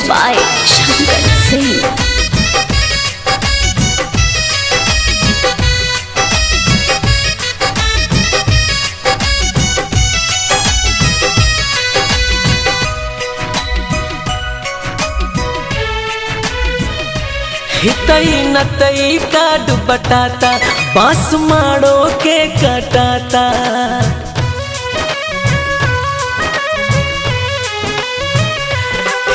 by Shankar Singh। हितई नतई card बटाता बांस माड़ो के कटाता।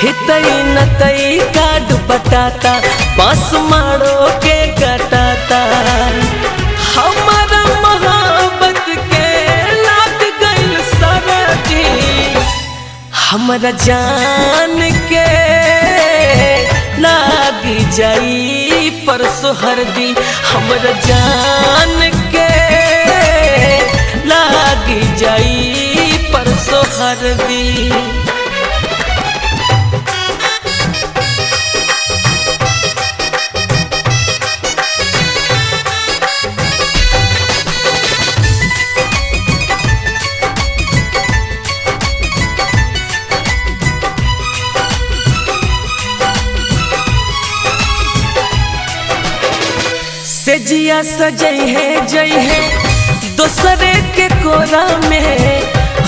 हितई नतई काड बटाता बांस माड़ो के कटाता। हमारा मोहब्बत के लाग गइल सरदी हमरा जान के लागी जाई परसों हरदी। हमरा जान के लागी जाई परसों हरदी। से जिया सजई है जई है दोसरे के कोरा में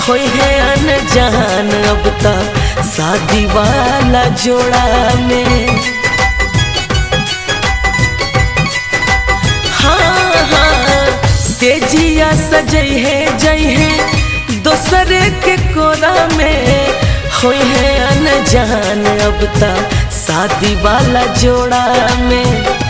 होई है अनजान अब तक शादी वाला जोड़ा में। हाँ हाँ से जिया सजई है जई है दोसरे के कोरा में होई है अनजान अब तक शादी वाला जोड़ा में।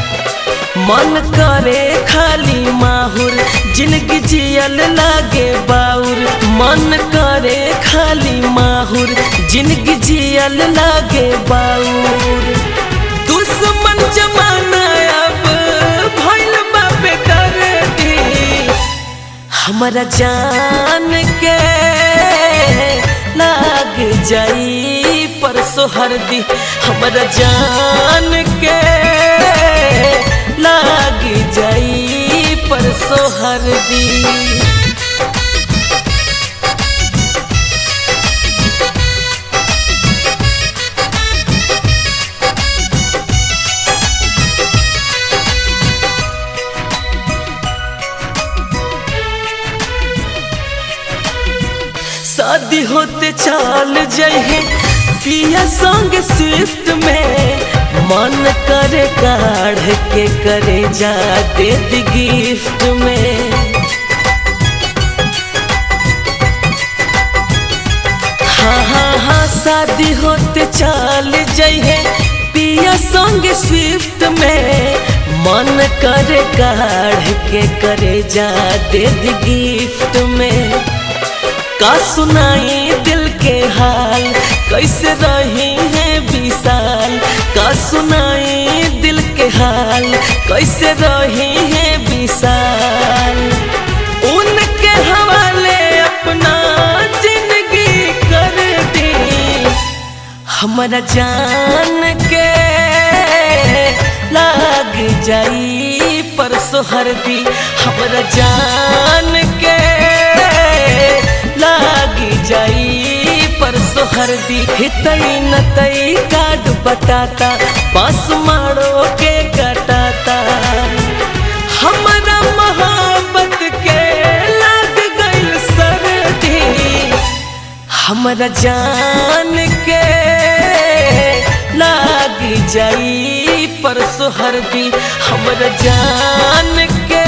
मन करे खाली माहुर जिंदगी जियल लागे बाउर। मन करे खाली माहुर जिंदगी जियल लागे बाउर। दुश्मन जमाना अब भइल बाबे कर दी हमरा जान के लाग जाई परसों हरदी। हमरा जान के लागी जाई परसों हरदी। शादी होते चाल जाए पिया संग स्विफ्ट में। मन करे काढ़ के करे जा दे दी गिफ्ट में। हाँ हाँ हाँ शादी होते चाल जाइए पिया संग स्विफ्ट में। मन करे काढ़ के करे जा दे दी गिफ्ट में। का सुनाई दिल के हाल कैसे रही है विशाल। का सुनाई दिल के हाल कैसे रही है विशाल। उनके हवाले अपना जिंदगी कर दी हमरा जान के लाग जाई परसों हरदी। हमरा जान के लागी जाई परसों हरदी। हितई नतई काड बटाता बांस माड़ो के कटाता। हमरा मोहब्बत के लाग गइल सरदी हमरा जान के लागी जाई परसों हरदी। हमरा जान के